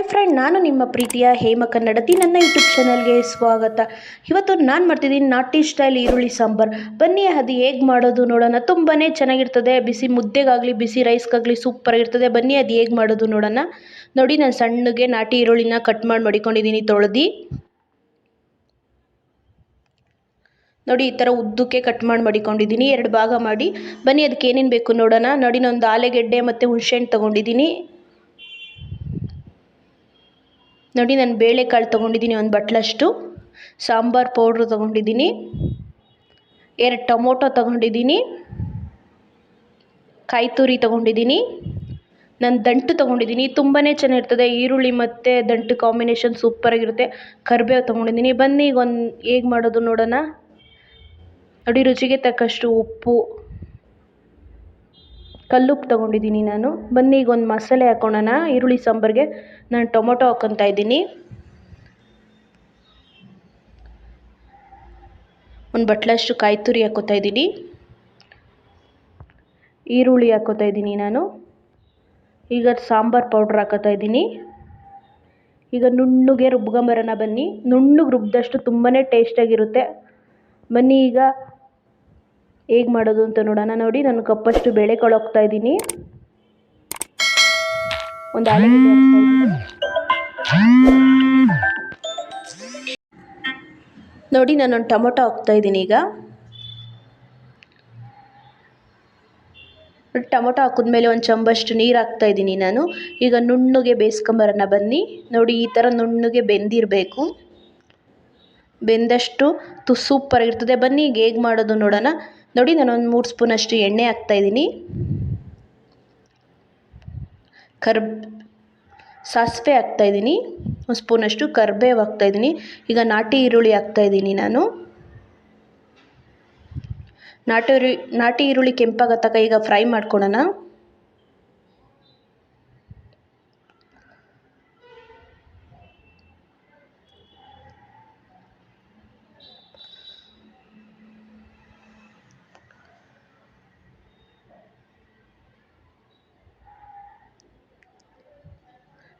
Hi friend, ನಾನು ನಿಮ್ಮ ಪ್ರೀತಿಯ ಹೇಮ ಕನ್ನಡತಿ. ನನ್ನ ಯೂಟ್ಯೂಬ್ ಚಾನಲ್ಗೆ ಸ್ವಾಗತ. ಇವತ್ತು ನಾನು ಮಾಡ್ತಿದ್ದೀನಿ ನಾಟಿ ಸ್ಟೈಲ್ ಈರುಳ್ಳಿ ಸಾಂಬಾರು. ಬನ್ನಿ ಅದು ಹೇಗೆ ಮಾಡೋದು ನೋಡೋಣ. ತುಂಬಾ ಚೆನ್ನಾಗಿರ್ತದೆ. ಬಿಸಿ ಮುದ್ದೆಗಾಗಲಿ ಬಿಸಿ ರೈಸ್ಗಾಗಲಿ ಸೂಪರಾಗಿರ್ತದೆ. ಬನ್ನಿ ಅದು ಹೇಗೆ ಮಾಡೋದು ನೋಡೋಣ. ನೋಡಿ, ನಾನು ಸಣ್ಣಗೆ ನಾಟಿ ಈರುಳ್ಳಿನ ಕಟ್ ಮಾಡಿ ಮಡಿಕೊಂಡಿದ್ದೀನಿ ತೊಳೆದು. ನೋಡಿ, ಈ ಥರ ಉದ್ದಕ್ಕೆ ಕಟ್ ಮಾಡಿ ಮಡಿಕೊಂಡಿದ್ದೀನಿ, 2 ಭಾಗ ಮಾಡಿ. ಬನ್ನಿ ಅದಕ್ಕೆ ಏನೇನು ಬೇಕು ನೋಡೋಣ. ನೋಡಿ, ನಾನು ಆಲೂಗೆಡ್ಡೆ ಮತ್ತು ಹುಣಸೆಹಣ್ಣು ತೊಗೊಂಡಿದ್ದೀನಿ. ನೋಡಿ, ನಾನು ಬೇಳೆಕಾಳು ತೊಗೊಂಡಿದ್ದೀನಿ 1 ಬಟ್ಲಷ್ಟು. ಸಾಂಬಾರು ಪೌಡ್ರು ತೊಗೊಂಡಿದ್ದೀನಿ. 2 ಟೊಮೊಟೊ ತೊಗೊಂಡಿದ್ದೀನಿ. ಕಾಯಿ ತುರಿ ತೊಗೊಂಡಿದ್ದೀನಿ. ನಾನು ದಂಟು ತೊಗೊಂಡಿದ್ದೀನಿ. ತುಂಬಾ ಚೆನ್ನಾಗಿರ್ತದೆ. ಈರುಳ್ಳಿ ಮತ್ತು ದಂಟು ಕಾಂಬಿನೇಷನ್ ಸೂಪರಾಗಿರುತ್ತೆ. ಕರಿಬೇವು ತೊಗೊಂಡಿದ್ದೀನಿ. ಬನ್ನಿ ಈಗ ಹೇಗೆ ಮಾಡೋದು ನೋಡೋಣ. ನೋಡಿ, ರುಚಿಗೆ ತಕ್ಕಷ್ಟು ಉಪ್ಪು, ಕಲ್ಲುಪ್ಪು ತೊಗೊಂಡಿದ್ದೀನಿ ನಾನು. ಬನ್ನಿ ಈಗ ಒಂದು ಮಸಾಲೆ ಹಾಕ್ಕೊಳ್ಳೋಣ. ಈರುಳ್ಳಿ ಸಾಂಬಾರಿಗೆ ನಾನು ಟೊಮೊಟೊ ಹಾಕ್ಕೊತಾ ಇದ್ದೀನಿ. 1 ಬಟ್ಲಷ್ಟು ಕಾಯಿ ತುರಿ ಹಾಕ್ಕೊತಾ ಇದ್ದೀನಿ. ಈರುಳ್ಳಿ ಹಾಕ್ಕೊತಾ ಇದ್ದೀನಿ ನಾನು. ಈಗ ಸಾಂಬಾರು ಪೌಡ್ರ್ ಹಾಕ್ಕೊತಾ ಇದ್ದೀನಿ. ಈಗ ನುಣ್ಣಗೆ ರುಬ್ಕೊಂಬರೋಣ ಬನ್ನಿ. ನುಣ್ಣಗೆ ರುಬ್ಬಿದಷ್ಟು ತುಂಬಾ ಟೇಸ್ಟಾಗಿರುತ್ತೆ. ಬನ್ನಿ ಈಗ ಹೇಗೆ ಮಾಡೋದು ಅಂತ ನೋಡೋಣ. ನೋಡಿ, ನಾನು ಕಪ್ಪಷ್ಟು ಬೇಳೆಕಾಳು ಹಾಕ್ತಾ ಇದ್ದೀನಿ. 1 ಆಲೂಗಡ್ಡೆ ಹಾಕ್ತಾ ಇದ್ದೀನಿ. ನೋಡಿ, ನಾನೊಂದು ಟೊಮೊಟೊ ಹಾಕ್ತಾ ಇದ್ದೀನಿ. ಈಗ ಟೊಮೊಟೊ ಹಾಕಿದ್ಮೇಲೆ 1 ಚಮಚಷ್ಟು ನೀರು ಹಾಕ್ತಾ ಇದ್ದೀನಿ ನಾನು. ಈಗ ನುಣ್ಣಗೆ ಬೇಯಿಸ್ಕೊಂಬರೋಣ ಬನ್ನಿ. ನೋಡಿ, ಈ ಥರ ನುಣ್ಣಗೆ ಬೆಂದಿರಬೇಕು. ಬೆಂದಷ್ಟು ಸೂಪರಾಗಿರ್ತದೆ. ಬನ್ನಿ ಈಗ ಹೇಗೆ ಮಾಡೋದು ನೋಡೋಣ. ನೋಡಿ, ನಾನು 1 3 ಸ್ಪೂನಷ್ಟು ಎಣ್ಣೆ ಹಾಕ್ತಾಯಿದ್ದೀನಿ. ಸಾಸಿವೆ ಹಾಕ್ತಾಯಿದ್ದೀನಿ. 1 ಸ್ಪೂನಷ್ಟು ಕರಿಬೇವು ಹಾಕ್ತಾಯಿದ್ದೀನಿ. ಈಗ ನಾಟಿ ಈರುಳ್ಳಿ ಹಾಕ್ತಾಯಿದ್ದೀನಿ ನಾನು. ನಾಟಿ ಈರುಳ್ಳಿ ಕೆಂಪಾಗೋ ತನಕ ಈಗ ಫ್ರೈ ಮಾಡ್ಕೊಳ್ಳೋಣ.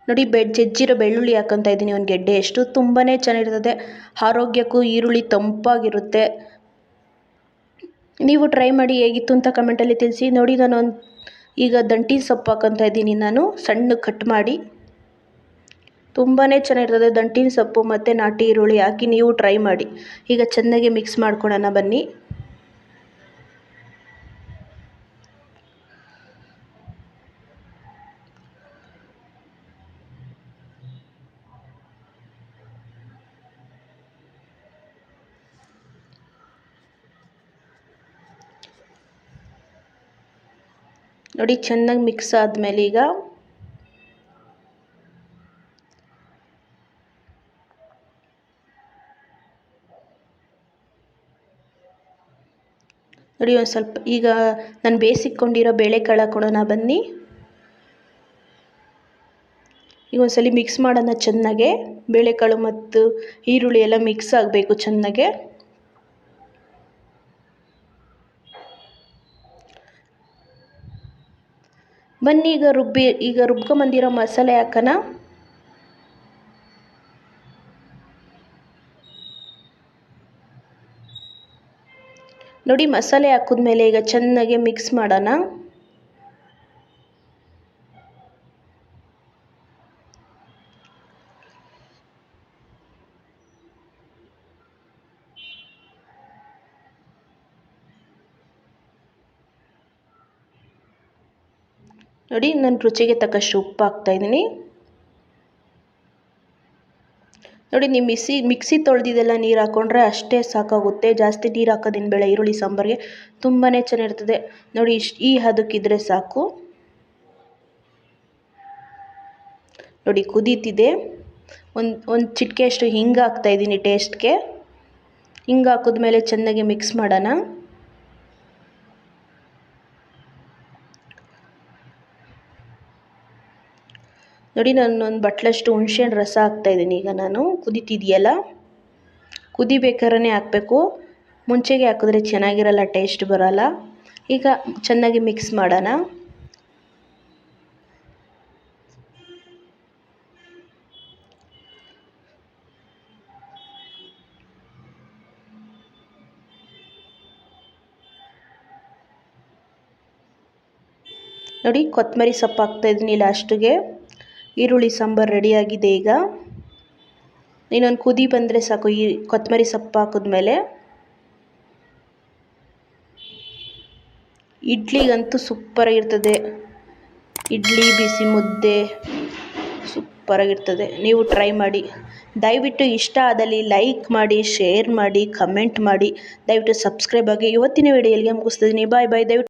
ನೋಡಿ, ಜಜ್ಜಿರೋ ಬೆಳ್ಳುಳ್ಳಿ ಹಾಕ್ಕೊತಾ ಇದ್ದೀನಿ 1 ಗೆಡ್ಡೆಯಷ್ಟು. ತುಂಬಾ ಚೆನ್ನಾಗಿರ್ತದೆ. ಆರೋಗ್ಯಕ್ಕೂ ಈರುಳ್ಳಿ ತಂಪಾಗಿರುತ್ತೆ. ನೀವು ಟ್ರೈ ಮಾಡಿ ಹೇಗಿತ್ತು ಅಂತ ಕಮೆಂಟಲ್ಲಿ ತಿಳಿಸಿ. ನೋಡಿ, ಈಗ ದಂಟಿನ ಸೊಪ್ಪು ಹಾಕ್ಕೊತಾ ಇದ್ದೀನಿ ನಾನು, ಸಣ್ಣ ಕಟ್ ಮಾಡಿ. ತುಂಬಾ ಚೆನ್ನಾಗಿರ್ತದೆ. ದಂಟಿನ ಸೊಪ್ಪು ಮತ್ತು ನಾಟಿ ಈರುಳ್ಳಿ ಹಾಕಿ ನೀವು ಟ್ರೈ ಮಾಡಿ. ಈಗ ಚೆನ್ನಾಗಿ ಮಿಕ್ಸ್ ಮಾಡ್ಕೊಳ್ಳೋಣ ಬನ್ನಿ. ನೋಡಿ, ಚೆನ್ನಾಗಿ ಮಿಕ್ಸ್ ಆದಮೇಲೆ ಈಗ ನೋಡಿ, ಒಂದು ಸ್ವಲ್ಪ ಈಗ ನಾನು ಬೇಯಿಸಿಕೊಂಡಿರೋ ಬೇಳೆಕಾಳು ಹಾಕ್ಕೊಳ್ಳೋಣ ಬನ್ನಿ. ಈಗ ಒಂದ್ಸಲ ಮಿಕ್ಸ್ ಮಾಡೋಣ ಚೆನ್ನಾಗೆ. ಬೇಳೆಕಾಳು ಮತ್ತು ಈರುಳ್ಳಿ ಎಲ್ಲ ಮಿಕ್ಸ್ ಆಗಬೇಕು ಚೆನ್ನಾಗೆ. ಬನ್ನಿ ಈಗ ರುಬ್ಕೊಂಬಂದಿರೋ ಮಸಾಲೆ ಹಾಕೋಣ. ನೋಡಿ, ಮಸಾಲೆ ಹಾಕಿದ್ಮೇಲೆ ಈಗ ಚೆನ್ನಾಗಿ ಮಿಕ್ಸ್ ಮಾಡೋಣ. ನೋಡಿ, ನಾನು ರುಚಿಗೆ ತಕ್ಕಷ್ಟು ಉಪ್ಪು ಹಾಕ್ತಾಯಿದ್ದೀನಿ. ನೋಡಿ, ನೀವು ಮಿಕ್ಸಿ ತೊಳೆದಿದ್ದೆಲ್ಲ ನೀರು ಹಾಕ್ಕೊಂಡ್ರೆ ಅಷ್ಟೇ ಸಾಕಾಗುತ್ತೆ. ಜಾಸ್ತಿ ನೀರು ಹಾಕೋದೇನು ಬೇಡ. ಈರುಳ್ಳಿ ಸಾಂಬಾರಿಗೆ ತುಂಬಾ ಚೆನ್ನಾಗಿರ್ತದೆ. ನೋಡಿ, ಈ ಹದಕ್ಕಿದ್ರೆ ಸಾಕು. ನೋಡಿ, ಕುದೀತಿದೆ. ಒಂದು ಚಿಟಿಕೆಯಷ್ಟು ಹಿಂಗೆ ಹಾಕ್ತಾಯಿದ್ದೀನಿ ಟೇಸ್ಟ್ಗೆ. ಹಿಂಗೆ ಹಾಕಿದ್ಮೇಲೆ ಚೆನ್ನಾಗಿ ಮಿಕ್ಸ್ ಮಾಡೋಣ. ನೋಡಿ, ನಾನು 1 ಬಟ್ಲಷ್ಟು ಹುಣಸೆಹಣ್ಣು ರಸ ಹಾಕ್ತಾಯಿದ್ದೀನಿ. ಈಗ ನಾನು ಕುದೀತಿದೆಯಲ್ಲ, ಕುದಿಬೇಕಾದ್ರೆ ಹಾಕಬೇಕು. ಮುಂಚೆಗೆ ಹಾಕಿದ್ರೆ ಚೆನ್ನಾಗಿರಲ್ಲ, ಟೇಸ್ಟ್ ಬರೋಲ್ಲ. ಈಗ ಚೆನ್ನಾಗಿ ಮಿಕ್ಸ್ ಮಾಡೋಣ. ನೋಡಿ ಕೊತ್ತಂಬರಿ ಸೊಪ್ಪು ಹಾಕ್ತಾಯಿದ್ದೀನಿ ಲಾಸ್ಟಿಗೆ. ಈರುಳ್ಳಿ ಸಾಂಬಾರು ರೆಡಿಯಾಗಿದೆ. ಈಗ ಇನ್ನೊಂದು ಕುದಿ ಬಂದರೆ ಸಾಕು. ಈ ಕೊತ್ತಂಬರಿ ಸೊಪ್ಪು ಹಾಕಿದ್ಮೇಲೆ ಇಡ್ಲಿಗಂತೂ ಸೂಪರಾಗಿರ್ತದೆ. ಇಡ್ಲಿ, ಬಿಸಿ ಮುದ್ದೆ ಸೂಪರಾಗಿರ್ತದೆ. ನೀವು ಟ್ರೈ ಮಾಡಿ. ದಯವಿಟ್ಟು ಇಷ್ಟ ಆದಲ್ಲಿ ಲೈಕ್ ಮಾಡಿ, ಶೇರ್ ಮಾಡಿ, ಕಮೆಂಟ್ ಮಾಡಿ. ದಯವಿಟ್ಟು ಸಬ್ಸ್ಕ್ರೈಬ್ ಆಗಿ. ಇವತ್ತಿನ ವಿಡಿಯೋ ಇಲ್ಲಿಗೆ ಮುಗಿಸ್ತಿದ್ದೀನಿ. ಬಾಯ್ ಬಾಯ್. ದಯವಿಟ್ಟು